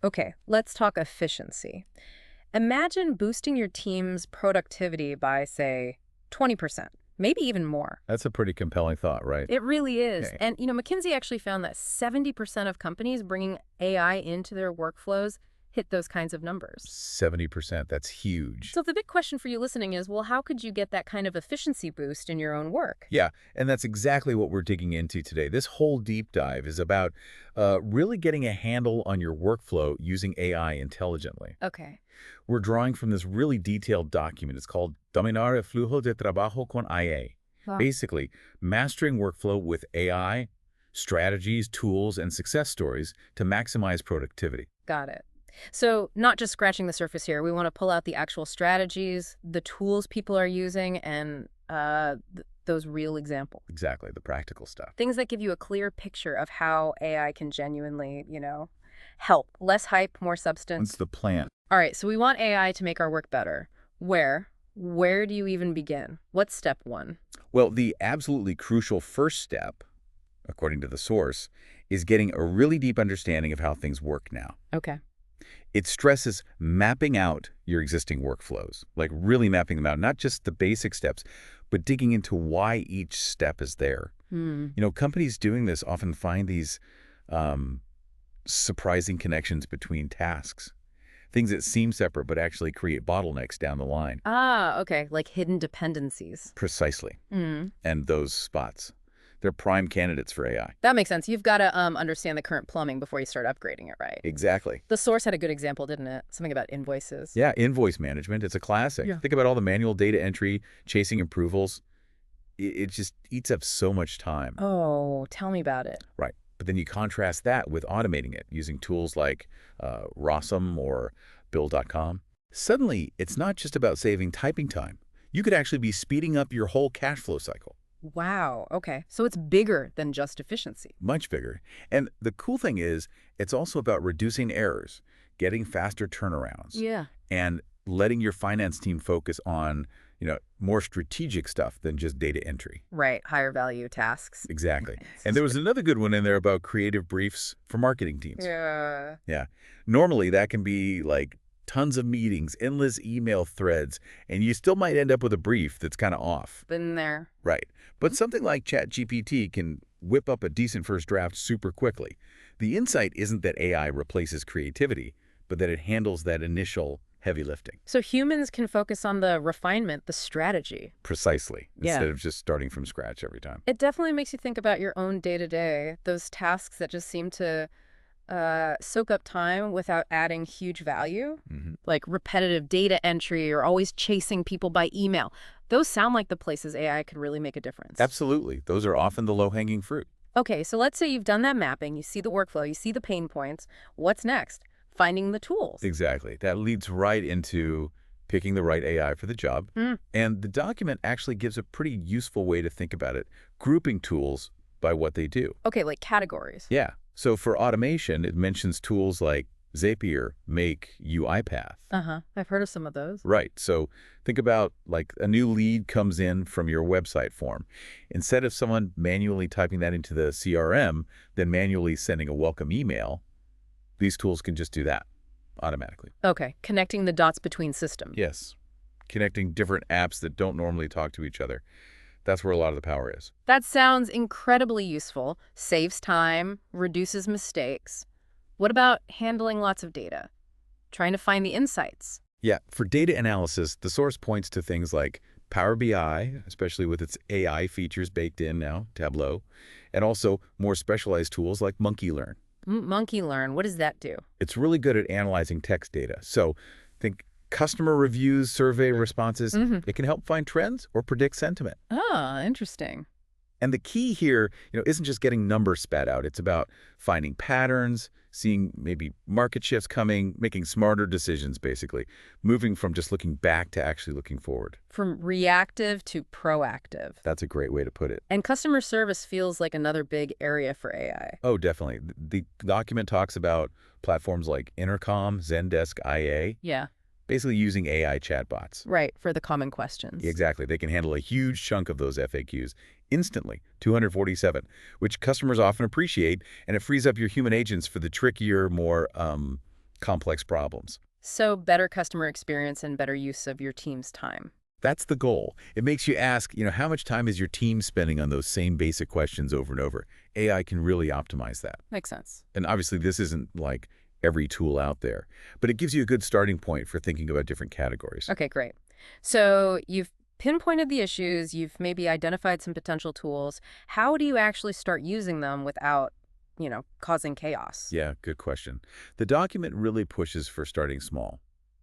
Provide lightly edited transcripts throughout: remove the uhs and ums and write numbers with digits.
Okay, let's talk efficiency. Imagine boosting your team's productivity by, say, 20%, maybe even more. That's a pretty compelling thought, right? It really is. Okay. And, McKinsey actually found that 70% of companies bringing AI into their workflows hit those kinds of numbers. 70%, that's huge. So the big question for you listening is, well, how could you get that kind of efficiency boost in your own work? Yeah, and that's exactly what we're digging into today. This whole deep dive is about really getting a handle on your workflow using AI intelligently. Okay. We're drawing from this really detailed document. It's called Dominar el flujo de trabajo con IA. Wow. Basically, mastering workflow with AI, strategies, tools, and success stories to maximize productivity. Got it. So not just scratching the surface here. We want to pull out the actual strategies, the tools people are using, and those real examples. Exactly, the practical stuff. Things that give you a clear picture of how AI can genuinely, help. Less hype, more substance. What's the plan? All right, so we want AI to make our work better. Where do you even begin? What's step one? Well, the absolutely crucial first step, according to the source, is getting a really deep understanding of how things work now. Okay. It stresses mapping out your existing workflows, like really mapping them out, not just the basic steps, but digging into why each step is there. Companies doing this often find these surprising connections between tasks, things that seem separate but actually create bottlenecks down the line. Ah, okay, like hidden dependencies. Precisely. And those spots, they're prime candidates for AI. That makes sense. You've got to understand the current plumbing before you start upgrading it, right? Exactly. The source had a good example, didn't it? Something about invoices. Yeah, invoice management, it's a classic. Yeah. Think about all the manual data entry, chasing approvals. It just eats up so much time. Oh, tell me about it. Right. But then you contrast that with automating it using tools like Rossum or Bill.com. Suddenly, it's not just about saving typing time. You could actually be speeding up your whole cash flow cycle. Wow, okay. So it's bigger than just efficiency. Much bigger. And the cool thing is, it's also about reducing errors, getting faster turnarounds, Yeah. and letting your finance team focus on, more strategic stuff than just data entry. Right, higher value tasks. Exactly. And there was another good one in there about creative briefs for marketing teams. Yeah. Yeah. Normally, that can be like tons of meetings, endless email threads, and you still might end up with a brief that's kind of off. Been there. Right. But something like ChatGPT can whip up a decent first draft super quickly. The insight isn't that AI replaces creativity, but that it handles that initial heavy lifting. So humans can focus on the refinement, the strategy. Precisely. Yeah. Instead of just starting from scratch every time. It definitely makes you think about your own day-to-day, those tasks that just seem to soak up time without adding huge value, like repetitive data entry or always chasing people by email. Those sound like the places AI could really make a difference. Absolutely. Those are often the low-hanging fruit. Okay, so let's say you've done that mapping, you see the workflow, you see the pain points. What's next? Finding the tools. Exactly. That leads right into picking the right AI for the job. And the document actually gives a pretty useful way to think about it, grouping tools by what they do. Okay, like categories. Yeah. So for automation, it mentions tools like Zapier, Make, UiPath. I've heard of some of those. Right. So think about like a new lead comes in from your website form. Instead of someone manually typing that into the CRM, then manually sending a welcome email, these tools can just do that automatically. Okay, connecting the dots between systems. Yes. Connecting different apps that don't normally talk to each other. That's where a lot of the power is. That sounds incredibly useful, saves time, reduces mistakes. What about handling lots of data? Trying to find the insights? Yeah, for data analysis, the source points to things like Power BI, especially with its AI features baked in now, Tableau, and also more specialized tools like MonkeyLearn. MonkeyLearn, what does that do? It's really good at analyzing text data. So think customer reviews, survey responses. It can help find trends or predict sentiment. Ah, interesting. And the key here, isn't just getting numbers spat out. It's about finding patterns, seeing maybe market shifts coming, making smarter decisions, basically, moving from just looking back to actually looking forward. From reactive to proactive. That's a great way to put it. And customer service feels like another big area for AI. Oh, definitely. The document talks about platforms like Intercom, Zendesk, IA. Yeah. Basically using AI chatbots. Right, for the common questions. Exactly. They can handle a huge chunk of those FAQs instantly, 247, which customers often appreciate, and it frees up your human agents for the trickier, more complex problems. So better customer experience and better use of your team's time. That's the goal. It makes you ask, how much time is your team spending on those same basic questions over and over? AI can really optimize that. Makes sense. And obviously, this isn't like every tool out there, but it gives you a good starting point for thinking about different categories. Okay, great. So you've pinpointed the issues, you've maybe identified some potential tools. How do you actually start using them without, causing chaos? Yeah, good question. The document really pushes for starting small,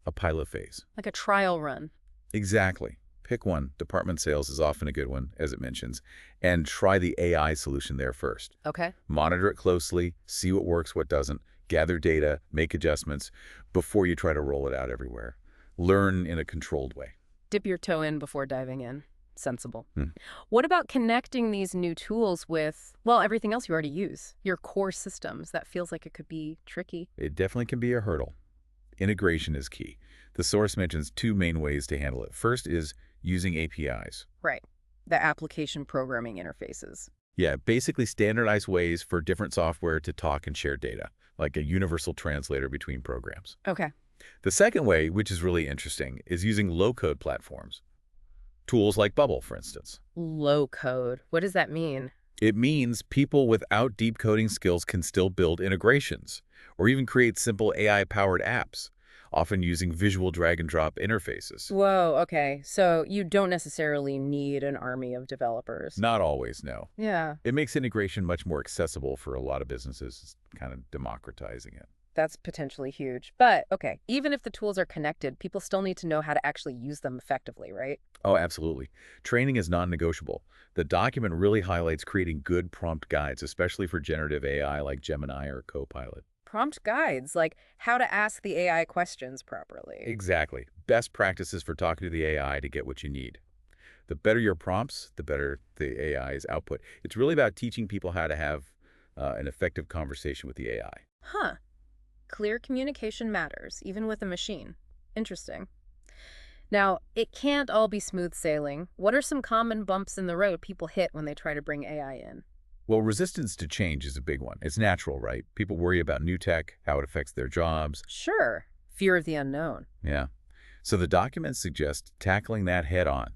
a pilot phase. Like a trial run. Exactly. Pick one. Department sales is often a good one, as it mentions, and try the AI solution there first. Okay. Monitor it closely, see what works, what doesn't, gather data, make adjustments before you try to roll it out everywhere. Learn in a controlled way. Dip your toe in before diving in. Sensible. Hmm. What about connecting these new tools with, well, everything else you already use? Your core systems. That feels like it could be tricky. It definitely can be a hurdle. Integration is key. The source mentions two main ways to handle it. First is using APIs. Right. The application programming interfaces. Yeah, basically standardized ways for different software to talk and share data, like a universal translator between programs. Okay. The second way, which is really interesting, is using low-code platforms. Tools like Bubble, for instance. Low code. What does that mean? It means people without deep coding skills can still build integrations or even create simple AI-powered apps, often using visual drag-and-drop interfaces. Whoa, okay. So you don't necessarily need an army of developers. Not always, no. Yeah, It makes integration much more accessible for a lot of businesses, kind of democratizing it. that's potentially huge. But, okay, even if the tools are connected, people still need to know how to actually use them effectively, right? Oh, absolutely. Training is non-negotiable. The document really highlights creating good prompt guides, especially for generative AI like Gemini or Copilot. Prompt guides, like how to ask the AI questions properly. Exactly. Best practices for talking to the AI to get what you need. The better your prompts, the better the AI's output. It's really about teaching people how to have an effective conversation with the AI. Huh. Clear communication matters, even with a machine. Interesting. Now, it can't all be smooth sailing. What are some common bumps in the road people hit when they try to bring AI in? Well, resistance to change is a big one. It's natural, right? People worry about new tech, how it affects their jobs. Sure. Fear of the unknown. Yeah. So the document suggests tackling that head on.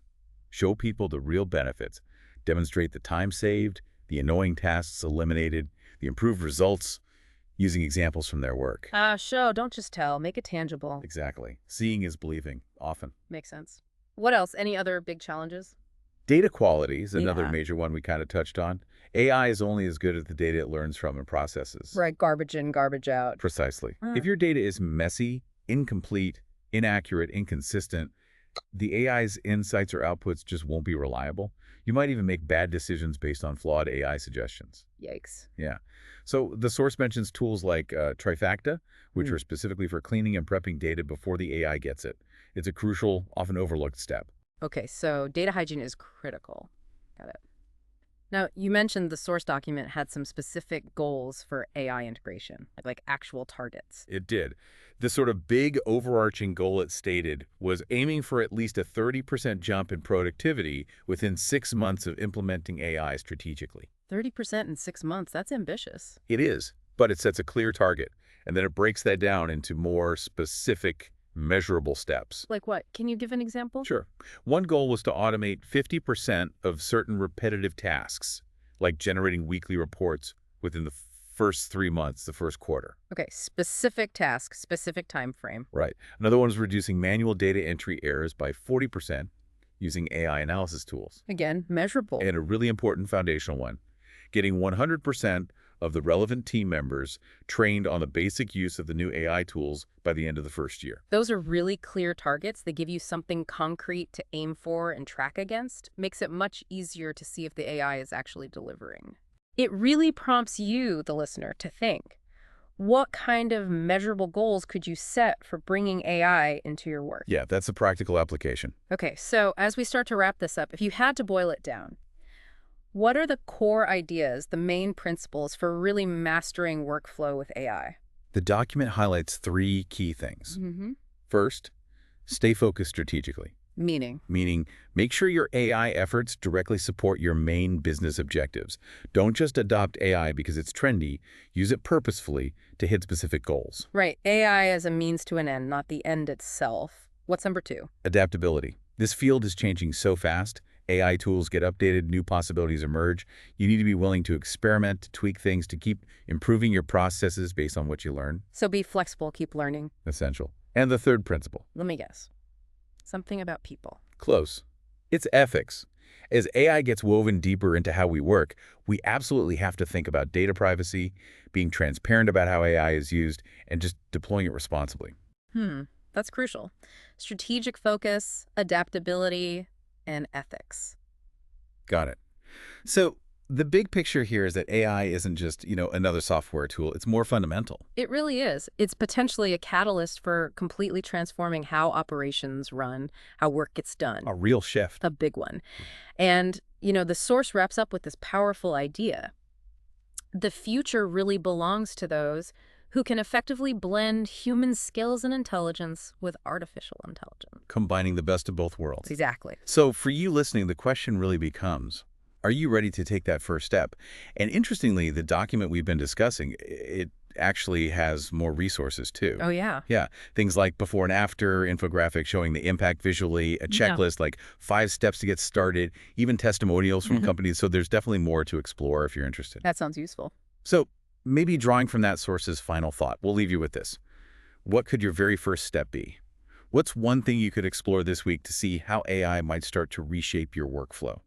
Show people the real benefits. Demonstrate the time saved, the annoying tasks eliminated, the improved results, using examples from their work. Show, don't just tell. Make it tangible. Exactly. Seeing is believing, often. Makes sense. What else? Any other big challenges? Data quality is another Yeah. major one we kind of touched on. AI is only as good as the data it learns from and processes. Right, garbage in, garbage out. Precisely. Mm. If your data is messy, incomplete, inaccurate, inconsistent, the AI's insights or outputs just won't be reliable. You might even make bad decisions based on flawed AI suggestions. Yikes. Yeah. So the source mentions tools like Trifacta, which Hmm. are specifically for cleaning and prepping data before the AI gets it. It's a crucial, often overlooked step. Okay, so data hygiene is critical. Got it. Now, you mentioned the source document had some specific goals for AI integration, like actual targets. It did. The sort of big overarching goal it stated was aiming for at least a 30% jump in productivity within 6 months of implementing AI strategically. 30% in 6 months, that's ambitious. It is, but it sets a clear target, and then it breaks that down into more specific, measurable steps. Like what? Can you give an example? Sure. One goal was to automate 50% of certain repetitive tasks, like generating weekly reports within the first 3 months, the first quarter. Okay, specific task, specific time frame. Right. Another one is reducing manual data entry errors by 40% using AI analysis tools. Again, measurable. And a really important foundational one, getting 100% of the relevant team members trained on the basic use of the new AI tools by the end of the first year. Those are really clear targets. They give you something concrete to aim for and track against. Makes it much easier to see if the AI is actually delivering. It really prompts you, the listener, to think, what kind of measurable goals could you set for bringing AI into your work? Yeah, that's a practical application. Okay, so as we start to wrap this up, if you had to boil it down, what are the core ideas, the main principles for really mastering workflow with AI? The document highlights 3 key things. Mm-hmm. First, stay focused strategically. Meaning? Meaning, make sure your AI efforts directly support your main business objectives. Don't just adopt AI because it's trendy. Use it purposefully to hit specific goals. Right. AI as a means to an end, not the end itself. What's number 2? Adaptability. This field is changing so fast. AI tools get updated, new possibilities emerge. You need to be willing to experiment, to tweak things, to keep improving your processes based on what you learn. So be flexible, keep learning. Essential. And the third principle. Let me guess. Something about people. Close. It's ethics. As AI gets woven deeper into how we work, we absolutely have to think about data privacy, being transparent about how AI is used, and just deploying it responsibly. That's crucial. Strategic focus, adaptability, and ethics. Got it. So the big picture here is that AI isn't just, another software tool. It's more fundamental. It really is. It's potentially a catalyst for completely transforming how operations run, how work gets done. A real shift. A big one. And, the source wraps up with this powerful idea. The future really belongs to those who can effectively blend human skills and intelligence with artificial intelligence. Combining the best of both worlds. Exactly. So for you listening, the question really becomes, are you ready to take that first step? And interestingly, the document we've been discussing, it actually has more resources too. Oh, yeah. Yeah, things like before and after, infographics showing the impact visually, a checklist like 5 steps to get started, even testimonials from companies. So there's definitely more to explore if you're interested. That sounds useful. So maybe drawing from that source's final thought, we'll leave you with this. What could your very first step be? What's one thing you could explore this week to see how AI might start to reshape your workflow?